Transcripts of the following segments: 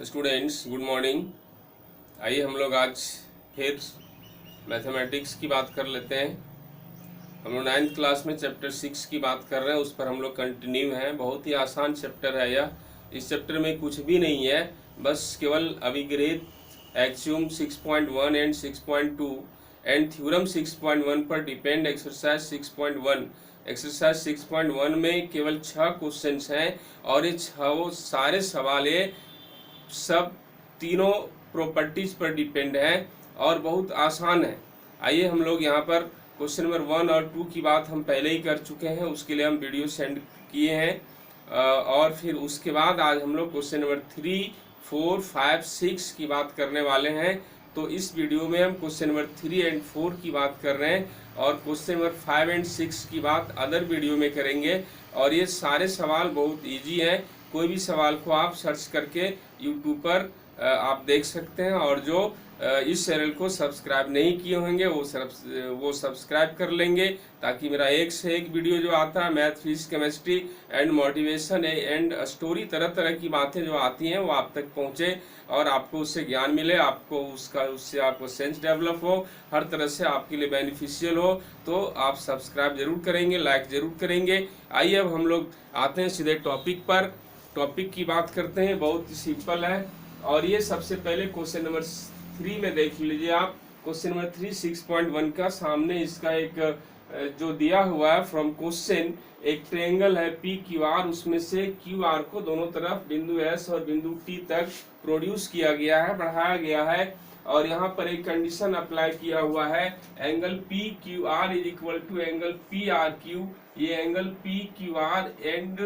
Students good morning. आइए हम लोग आज फिर मैथमेटिक्स की बात कर लेते हैं। हम लोग 9th क्लास में चैप्टर 6 की बात कर रहे हैं, उस पर हम लोग कंटिन्यू हैं। बहुत ही आसान चैप्टर है यह। इस चैप्टर में कुछ भी नहीं है, बस केवल अभिग्रेत एक्सियोम 6.1 एंड 6.2 एंड थ्योरम 6.1 पर डिपेंड एक्सरसाइज 6.1। एक्सरसाइज 6.1 में केवल 6 क्वेश्चंस हैं और ये 6 सारे सवाल ये सब तीनों प्रॉपर्टीज पर डिपेंड है और बहुत आसान है। आइए हम लोग यहाँ पर क्वेश्चन नंबर 1 और 2 की बात हम पहले ही कर चुके हैं, उसके लिए हम वीडियो सेंड किए हैं। और फिर उसके बाद आज हम लोग क्वेश्चन नंबर 3, 4, 5, 6 की बात करने वाले हैं। तो इस वीडियो में हम क्वेश्चन नंबर 3 एंड 4 की बात कर रहे हैं और क्वेश्चन नंबर 5 एंड 6 की बात अदर वीडियो में करेंगे। और ये सारे सवाल बहुत इजी हैं। कोई भी सवाल को आप सर्च करके यूट्यूब पर आप देख सकते हैं। और जो इस चैनल को सब्सक्राइब नहीं किए होंगे वो सब्सक्राइब कर लेंगे, ताकि मेरा एक से एक वीडियो जो आता है math, physics, chemistry and motivation and story, तरह तरह की बातें जो आती हैं वो आप तक पहुंचे और आपको उससे ज्ञान मिले, आपको उससे आपको सेंस डेवलप हो, हर तरह से आपके लिए बेनिफिशियल हो। तो आप सब्सक्राइब जरूर करेंगे, लाइक जरूर करेंगे। आइए अब हम लोग आते हैं सीधे टॉपिक पर। टॉपिक की बात करते हैं, बहुत ही सिंपल है। और ये सबसे पहले क्वेश्चन नंबर 3 में देख लीजिए आप। क्वेश्चन नंबर 3 6.1 का सामने इसका एक जो दिया हुआ है फ्रॉम क्वेश्चन, एक ट्रायंगल है पी क्यू आर, उसमें से क्यू आर को दोनों तरफ बिंदु एस और बिंदु टी तक प्रोड्यूस किया गया है, बढ़ाया गया है। और यहाँ पर एक कंडीशन अप्लाई किया हुआ है, angle P Q R is equal to angle P R Q. ये angle P Q R and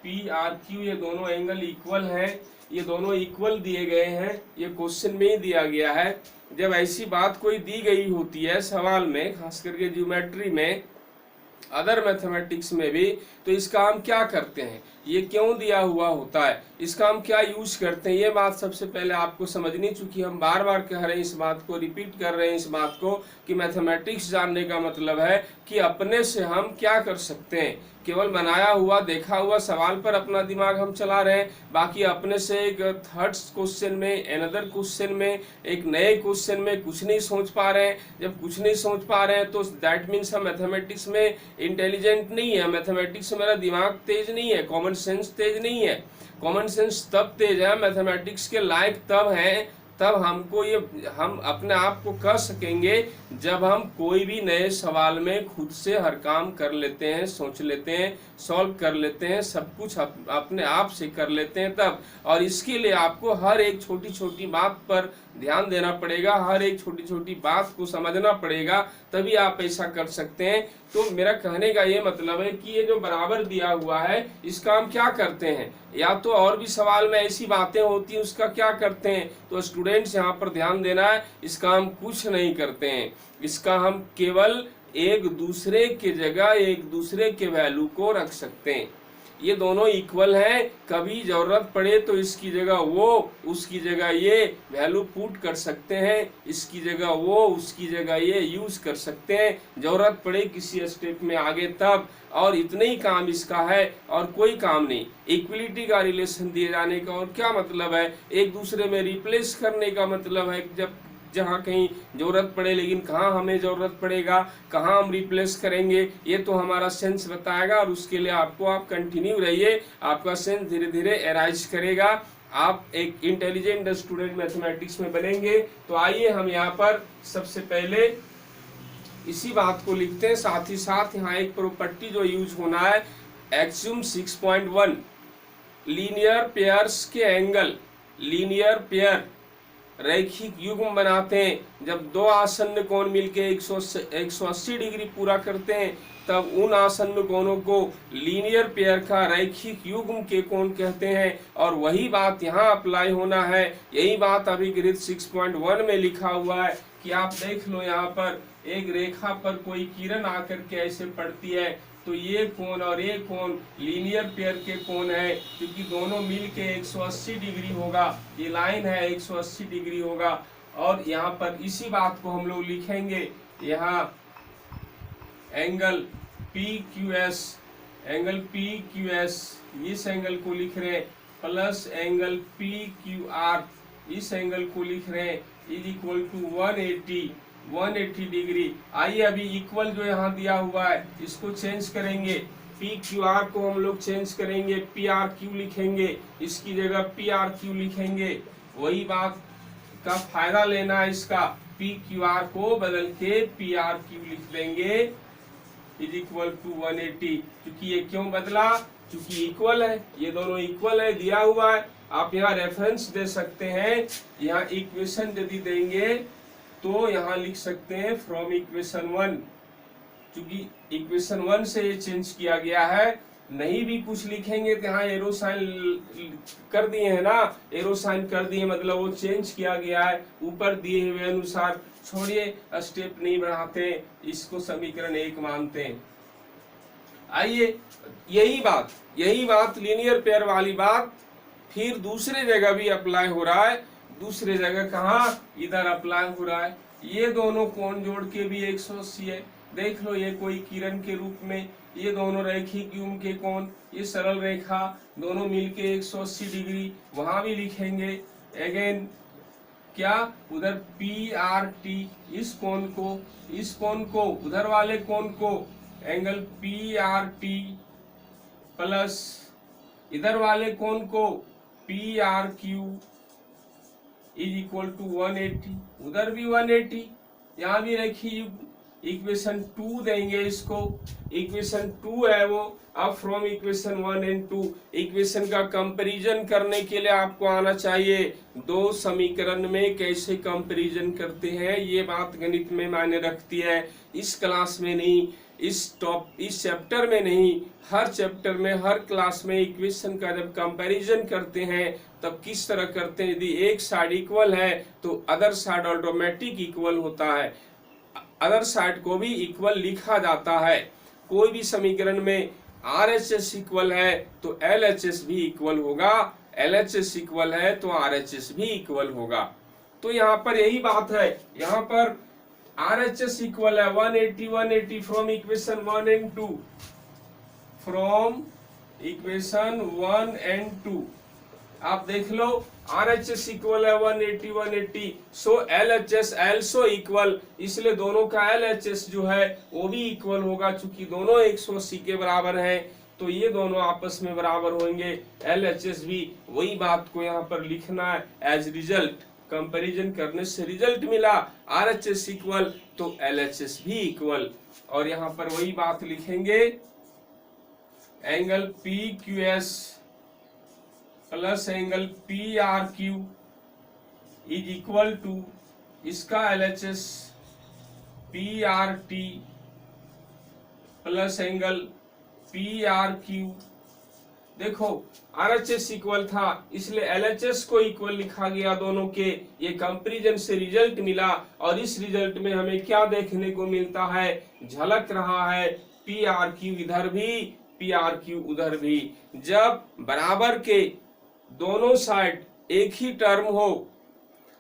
P R Q, ये दोनों एंगल इक्वल हैं, ये दोनों इक्वल दिए गए हैं, ये क्वेश्चन में ही दिया गया है। जब ऐसी बात कोई दी गई होती है सवाल में, खास करके ज्योमेट्री में, अदर मैथमेटिक्स में भी, तो इसका हम क्या करते हैं, ये क्यों दिया हुआ होता है, इसका हम क्या यूज करते हैं, ये बात सबसे पहले आपको समझनी। चूंकि हम बार बार कह रहे हैं इस बात को, रिपीट कर रहे हैं इस बात को, कि मैथमेटिक्स जानने का मतलब है कि अपने से हम क्या कर सकते हैं। केवल बनाया हुआ, देखा हुआ सवाल पर अपना दिमाग हम चला रहे हैं, बाकी अपने से एक थर्ड क्वेश्चन में, अनदर क्वेश्चन में, एक नए क्वेश्चन में कुछ नहीं सोच पा रहे हैं। जब कुछ नहीं सोच पा रहे हैं तो दैट मीन्स हम मैथमेटिक्स में इंटेलिजेंट नहीं है, मैथमेटिक्स में मेरा दिमाग तेज नहीं है, कॉमन सेंस तेज नहीं है। कॉमन सेंस तब तेज है, मैथमेटिक्स के लायक तब है, तब हमको ये, हम अपने आप को कह सकेंगे जब हम कोई भी नए सवाल में खुद से हर काम कर लेते हैं, सोच लेते हैं, सॉल्व कर लेते हैं, सब कुछ अपने आप से कर लेते हैं तब। और इसके लिए आपको हर एक छोटी छोटी बात पर ध्यान देना पड़ेगा, हर एक छोटी छोटी बात को समझना पड़ेगा, तभी आप ऐसा कर सकते हैं। तो मेरा कहने का ये मतलब है कि ये जो बराबर दिया हुआ है, इसका हम क्या करते हैं, या तो और भी सवाल में ऐसी बातें होती हैं उसका क्या करते हैं। तो स्टूडेंट्स यहाँ पर ध्यान देना है, इसका हम कुछ नहीं करते हैं, इसका हम केवल एक दूसरे के जगह एक दूसरे के वैल्यू को रख सकते हैं। ये दोनों इक्वल हैं, कभी जरूरत पड़े तो इसकी जगह वो, उसकी जगह ये वैल्यू पुट कर सकते हैं, इसकी जगह वो, उसकी जगह ये यूज कर सकते हैं, जरूरत पड़े किसी स्टेप में आगे तब। और इतने ही काम इसका है और कोई काम नहीं। इक्वलिटी का रिलेशन दिए जाने का और क्या मतलब है, एक दूसरे में रिप्लेस करने का मतलब है, जब जहाँ कहीं जरूरत पड़े, लेकिन कहाँ हमें जरूरत पड़ेगा, कहाँ हम रिप्लेस करेंगे, ये तो हमारा सेंस बताएगा। और उसके लिए आपको आप कंटिन्यू रहिए, आपका सेंस धीरे धीरे एराइज करेगा, आप एक इंटेलिजेंट स्टूडेंट मैथमेटिक्स में बनेंगे। तो आइए हम यहाँ पर सबसे पहले इसी बात को लिखते हैं, साथ ही साथ यहाँ एक प्रॉपर्टी जो यूज होना है, एक्सियोम 6.1, लीनियर पेयर्स के एंगल, लीनियर पेयर रैखिक युग्म बनाते हैं। जब दो आसन्न कोण मिलके 180 डिग्री पूरा करते हैं, तब उन आसन्न कोणों को लीनियर पेयर का रैखिक युग्म के कोण कहते हैं। और वही बात यहाँ अप्लाई होना है, यही बात अभिग्रहित 6.1 में लिखा हुआ है कि आप देख लो, यहाँ पर एक रेखा पर कोई किरण आकर के ऐसे पड़ती है, तो ये कोण और ये कोण लीनियर पेयर के कोण है, क्योंकि दोनों मिलके 180 डिग्री होगा, ये लाइन है 180 डिग्री होगा। और यहाँ पर इसी बात को हम लोग लिखेंगे, यहाँ angle P Q S, angle P Q S, इस एंगल को लिख रहे हैं। Plus angle P Q are, इस एंगल को लिख रहे हैं, इज इक्वल टू 180 डिग्री। आइए अभी इक्वल जो यहाँ दिया हुआ है इसको चेंज करेंगे, पी क्यू आर को हम लोग चेंज करेंगे, पी आर क्यू लिखेंगे, इसकी जगह पी आर क्यू लिखेंगे। वही बात का फायदा लेना है इसका, पी क्यू आर को बदल के पी आर क्यू लिख देंगे, इज इक्वल टू 180। क्योंकि ये क्यों बदला, क्योंकि इक्वल है, ये दोनों इक्वल है, दिया हुआ है। आप यहाँ रेफरेंस दे सकते हैं, यहाँ इक्वेशन यदि देंगे तो यहाँ लिख सकते हैं फ्रॉम इक्वेशन 1, क्योंकि इक्वेशन 1 से ये चेंज किया गया है। नहीं भी कुछ लिखेंगे तो यहाँ एरो साइन कर दिए है ना, एरो साइन कर दिए मतलब वो चेंज किया गया है ऊपर दिए हुए अनुसार। छोड़िए, स्टेप नहीं बढ़ाते, इसको समीकरण 1 मानते हैं। आइए यही बात लीनियर पेयर वाली बात फिर दूसरे जगह भी अप्लाई हो रहा है। दूसरे जगह कहाँ, इधर अप्लाई हो रहा है। ये दोनों कोण जोड़ के भी 180 है। देख लो, ये कोई किरण के रूप में, ये दोनों रेखिक युग्म के कोण, ये सरल रेखा दोनों मिलके 180 डिग्री, वहां भी लिखेंगे। अगेन क्या, उधर पी आर टी, इस कोण को उधर वाले कोण को angle P R T plus इधर वाले कोण को P R Q is equal to 180, उधर भी 180, यहाँ भी रखिए। इक्वेशन 2 देंगे इसको, इक्वेशन 2 है वो। अब फ्रॉम इक्वेशन 1 एंड 2 इक्वेशन का कंपैरिजन करने के लिए आपको आना चाहिए, दो समीकरण में कैसे कंपैरिजन करते हैं, ये बात गणित में मायने रखती है। इस क्लास में नहीं, इस चैप्टर में नहीं, हर चैप्टर में, हर क्लास में इक्वेशन का जब कंपैरिजन करते हैं तब किस तरह करते हैं। यदि एक साइड इक्वल है तो अदर साइड ऑटोमेटिक इक्वल होता है, अदर साइड को भी इक्वल लिखा जाता है। कोई भी समीकरण में RHS इक्वल है तो LHS भी इक्वल होगा, LHS इक्वल है तो RHS भी इक्वल होगा। तो यहाँ पर यही बात है, यहाँ पर RHS इक्वल है 180 from equation 1 and 2, from equation 1 and 2 आप देख लो, RHS इक्वल है 180, सो LHS also इक्वल, इसलिए दोनों का LHS जो है वो भी इक्वल होगा। चूंकि दोनों 180 के बराबर हैं तो ये दोनों आपस में बराबर होंगे, LHS भी। वही बात को यहाँ पर लिखना है एज रिजल्ट, कंपैरिजन करने से रिजल्ट मिला RHS इक्वल तो LHS भी इक्वल। और यहाँ पर वही बात लिखेंगे, angle PQS plus angle PRQ is equal to इसका LHS PRT plus angle PRQ। देखो RHS इक्वल था इसलिए LHS को इक्वल लिखा गया दोनों के, ये कंपैरिजन से रिजल्ट मिला। और इस रिजल्ट में हमें क्या देखने को मिलता है, झलक रहा है PRQ इधर भी, PRQ उधर भी। जब बराबर के दोनों साइड एक ही टर्म हो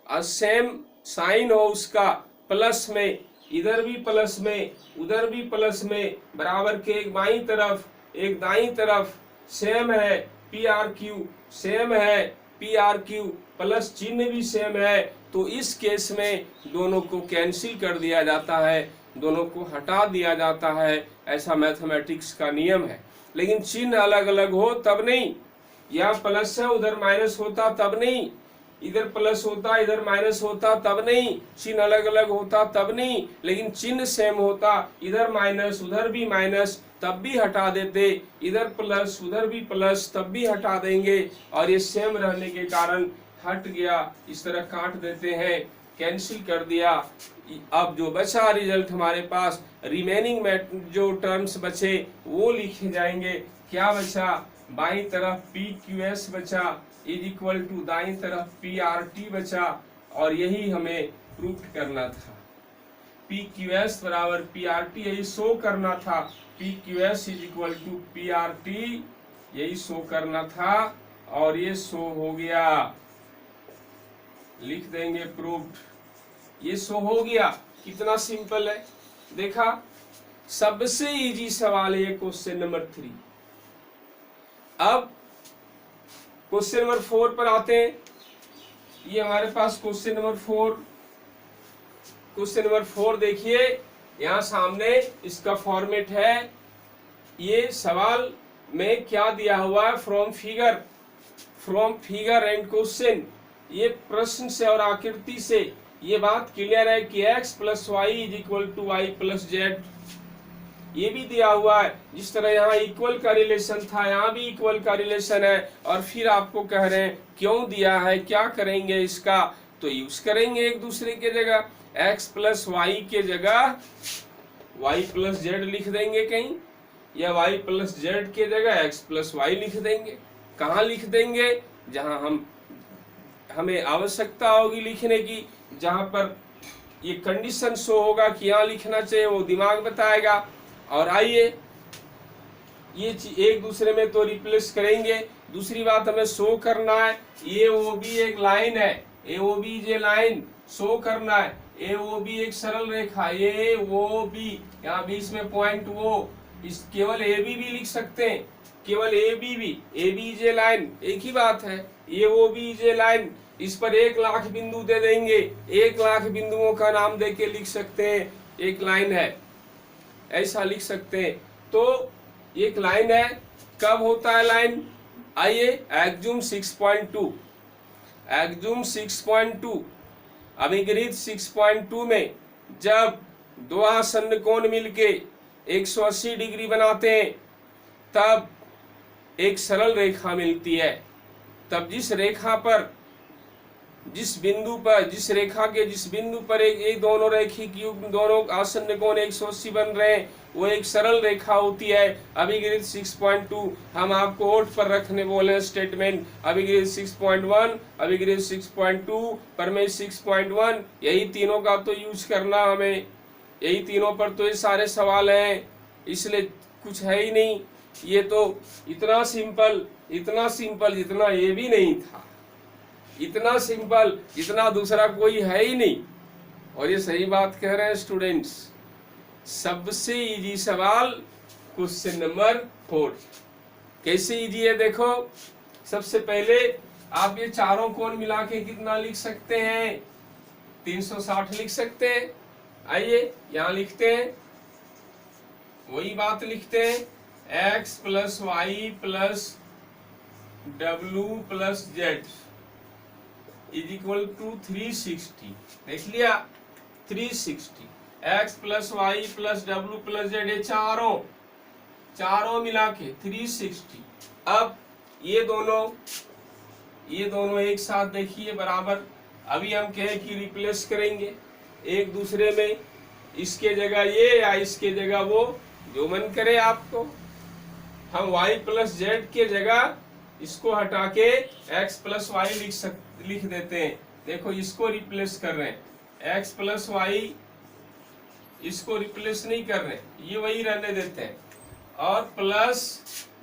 और सेम साइन हो उसका, प्लस में, इधर भी प्लस में उधर भी प्लस में, बराबर के एक बाईं तरफ एक दाईं तरफ सेम है PRQ, सेम है PRQ, प्लस चिन्ह भी सेम है, तो इस केस में दोनों को कैंसिल कर दिया जाता है, दोनों को हटा दिया जाता है। ऐसा मैथमेटिक्स का नियम है। लेकिन चिन्ह अलग अलग हो तब नहीं, यहाँ प्लस है उधर माइनस होता तब नहीं, इधर प्लस होता इधर माइनस होता तब नहीं, चिन्ह अलग अलग होता तब नहीं। लेकिन चिन्ह सेम होता, इधर माइनस उधर भी माइनस तब भी हटा देते, इधर प्लस उधर भी प्लस तब भी हटा देंगे। और ये सेम रहने के कारण हट गया, इस तरह काट देते हैं, कैंसिल कर दिया। अब जो बचा रिजल्ट हमारे पास, रिमेनिंग जो टर्म्स बचे वो लिखे जाएंगे। क्या बचा, बाईं तरफ PQS बचा इज इक्वल टू दाईं तरफ PRT बचा। और यही हमें प्रूफ करना था, PQS बराबर PRT, यही शो करना था। PQS is equal to PRT, यही शो करना था और ये शो हो गया। लिख देंगे प्रूफ, ये शो हो गया। कितना सिंपल है, देखा। सबसे इजी सवाल है क्वेश्चन नंबर 3। अब क्वेश्चन नंबर 4 पर आते हैं। ये हमारे पास क्वेश्चन नंबर 4, क्वेश्चन नंबर 4 देखिए, यहाँ सामने इसका फॉर्मेट है। ये सवाल में क्या दिया हुआ है, फ्रॉम फिगर एंड क्वेश्चन, ये प्रश्न से और आकृति से ये बात क्लियर है कि x plus Y is equal to Y plus Z. ये भी दिया हुआ है, जिस तरह यहाँ इक्वल का रिलेशन था यहाँ भी इक्वल का रिलेशन है। और फिर आपको कह रहे हैं क्यों दिया है, क्या करेंगे इसका, तो यूज करेंगे एक दूसरे के जगह। x प्लस वाई के जगह y प्लस जेड लिख देंगे कहीं, या y प्लस जेड के जगह x प्लस वाई लिख देंगे। कहाँ लिख देंगे, जहां हमें आवश्यकता होगी लिखने की, जहां पर ये कंडीशन शो होगा कि यहाँ लिखना चाहिए, वो दिमाग बताएगा। और आइए ये एक दूसरे में तो रिप्लेस करेंगे। दूसरी बात हमें शो करना है, ये वो भी एक लाइन है, A O B J line show करना है। ए ओ बी एक सरल रेखा, ये वो बी, यहाँ बीच में पॉइंट वो, इस केवल ए बी भी लिख सकते हैं, केवल ए बी जे लाइन एक ही बात है। ये वो बी जे लाइन, इस पर 1,00,000 बिंदु दे देंगे, 1,00,000 बिंदुओं का नाम दे के लिख सकते हैं, एक लाइन है, ऐसा लिख सकते हैं। तो एक लाइन है, कब होता है लाइन, आइए एक्जूम 6.2, एक्जूम 6.2, अभिगृहित 6.2 में जब दो आसन्न कोण मिलके 180 डिग्री बनाते हैं तब एक सरल रेखा मिलती है। तब जिस रेखा पर, जिस रेखा के जिस बिंदु पर एक दोनों रेखी की दोनों आसन्न कोण 180 बन रहे हैं, वो एक सरल रेखा होती है। अभिगृहित 6.2 हम आपको ओट पर रखने बोले स्टेटमेंट, अभिगृहित 6.1, अभिगृहित 6.2, परमेय 6.1, यही तीनों का तो यूज करना हमें, यही तीनों पर तो ये सारे सवाल हैं, इसलिए कुछ है ही नहीं। ये तो इतना सिंपल जितना ये भी नहीं था, इतना सिंपल जितना दूसरा कोई है ही नहीं। और ये सही बात कह रहे हैं स्टूडेंट्स, सबसे इजी सवाल क्वेश्चन नंबर 4। कैसे इजी है देखो, सबसे पहले आप ये चारों कोण मिला के कितना लिख सकते हैं, 360 लिख सकते हैं। आइए यहां लिखते हैं, वही बात लिखते हैं, x plus Y plus W plus Z is equal to 360। देख लिया 360, x plus Y plus W plus Z, ये चारों मिला के 360। अब ये दोनों एक साथ देखिए बराबर। अभी हम कहें कि रिप्लेस करेंगे एक दूसरे में, इसके जगह ये या इसके जगह वो, जो मन करे आपको। हम y प्लस जेड के जगह इसको हटा के x प्लस वाई लिख देते हैं। देखो इसको रिप्लेस कर रहे हैं, x प्लस वाई, इसको रिप्लेस नहीं कर रहे, ये वही रहने देते हैं। और प्लस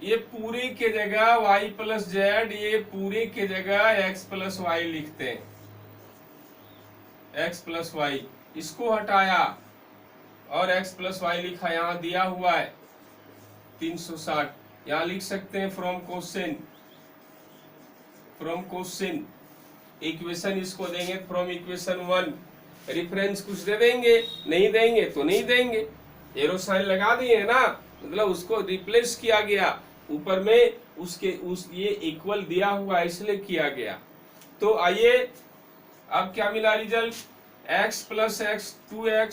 ये पूरे के जगह y प्लस जेड, ये पूरे के जगह x प्लस वाई लिखते हैं, x प्लस वाई, इसको हटाया और x प्लस वाई लिखा, यहाँ दिया हुआ है 360। यहाँ लिख सकते हैं फ्रॉम क्वेश्चन इक्वेशन, इसको देंगे फ्रॉम इक्वेशन 1। रेफरेंस कुछ दे देंगे, नहीं देंगे तो नहीं देंगे, एरो साइन लगा दिए है ना, मतलब उसको रिप्लेस किया गया, ऊपर में ये इक्वल दिया हुआ इसलिए किया गया। तो आइए अब क्या मिला result, x plus X 2x,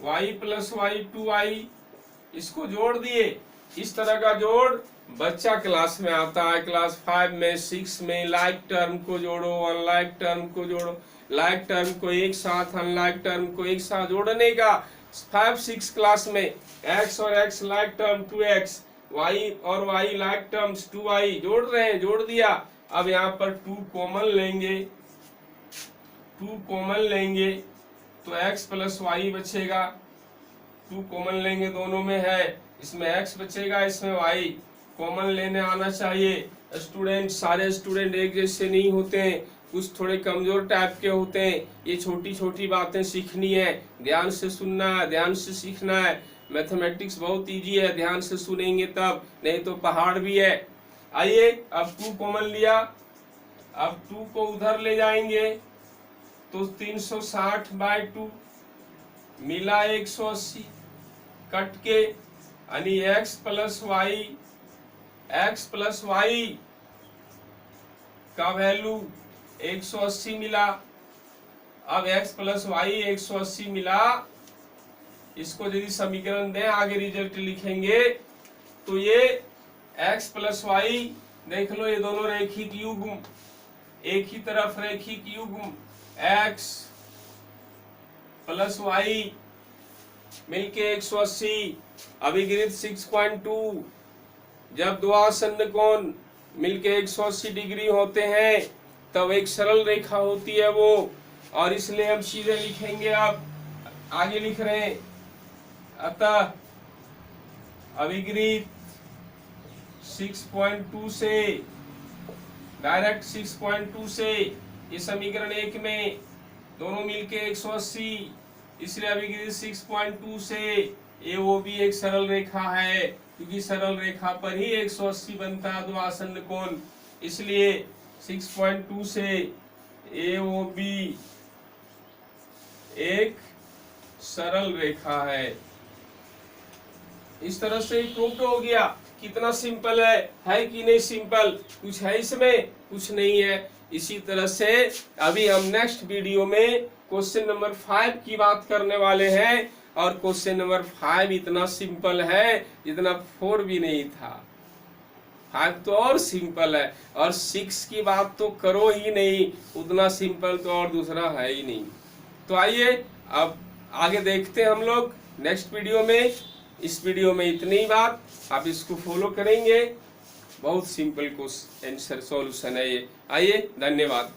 y plus Y 2y, इसको जोड़ दिए। इस तरह का जोड़ बच्चा क्लास में आता है, क्लास 5 में 6 में, लाइक टर्म को जोड़ो, अनलाइक टर्म को जोड़ो, लाइक टर्म को एक साथ, अनलाइक टर्म को एक साथ जोड़ने का 5-6 क्लास में x और x like term 2x, y और y लाइक टर्म्स 2y जोड़ रहे हैं, जोड़ दिया। अब यहाँ पर 2 कॉमन लेंगे तो x प्लस वाई बचेगा, 2 कॉमन लेंगे, दोनों में है, इसमें x बचेगा, इसमें y कॉमन लेने आना चाहिए। स्टूडेंट, सारे स्टूडेंट एक जैसे नहीं होते हैं, कुछ थोड़े कमजोर टाइप के होते हैं। ये छोटी छोटी बातें सीखनी है, ध्यान से सुनना है, ध्यान से सीखना है। मैथमेटिक्स बहुत इजी है, ध्यान से सुनेंगे तब, नहीं तो पहाड़ भी है। आइए अब 2 कॉमन लिया, अब 2 को उधर ले जाएंगे तो 360/2 मिला 180, कट के यानी x प्लस वाई का वैल्यू 180 मिला। अब x प्लस वाई 180 मिला, इसको यदि समीकरण दें आगे रिजल्ट लिखेंगे तो ये x प्लस वाई देख लो, ये दोनों रैखिक युग्म, एक ही तरफ रैखिक युग्म x प्लस वाई मिलके 180, अभिगृत 6.2, जब दो आसन्न कोण मिलके 180 डिग्री होते हैं तब एक सरल रेखा होती है वो, और इसलिए हम सीधे लिखेंगे, अब आगे लिख रहे हैं, अतः अभिगृत 6.2 से डायरेक्ट 6.2 से ये समीकरण 1 में दोनों मिलके 180, इसलिए अभिगृत 6.2 से ये वो भी एक सरल रेखा है, क्योंकि सरल रेखा पर ही 180 बनता है दो आसन्न कोण, इसलिए 6.2 से ए वो बी एक सरल रेखा है। इस तरह से प्रूफ हो गया। कितना सिंपल है कि नहीं सिंपल? कुछ है इसमें? कुछ नहीं है। इसी तरह से अभी हम नेक्स्ट वीडियो में क्वेश्चन नंबर 5 की बात करने वाले हैं, और क्वेश्चन नंबर 5 इतना सिंपल है जितना 4 भी नहीं था। 5 तो और सिंपल है, और 6 की बात तो करो ही नहीं, उतना सिंपल तो और दूसरा है ही नहीं। तो आइए अब आगे देखते हैं हम लोग नेक्स्ट वीडियो में। इस वीडियो में इतनी ही बात, आप इसको फॉलो करेंगे, बहुत सिंपल क्वेश्चन आंसर सॉल्यूशन है ये। आइए, धन्यवाद।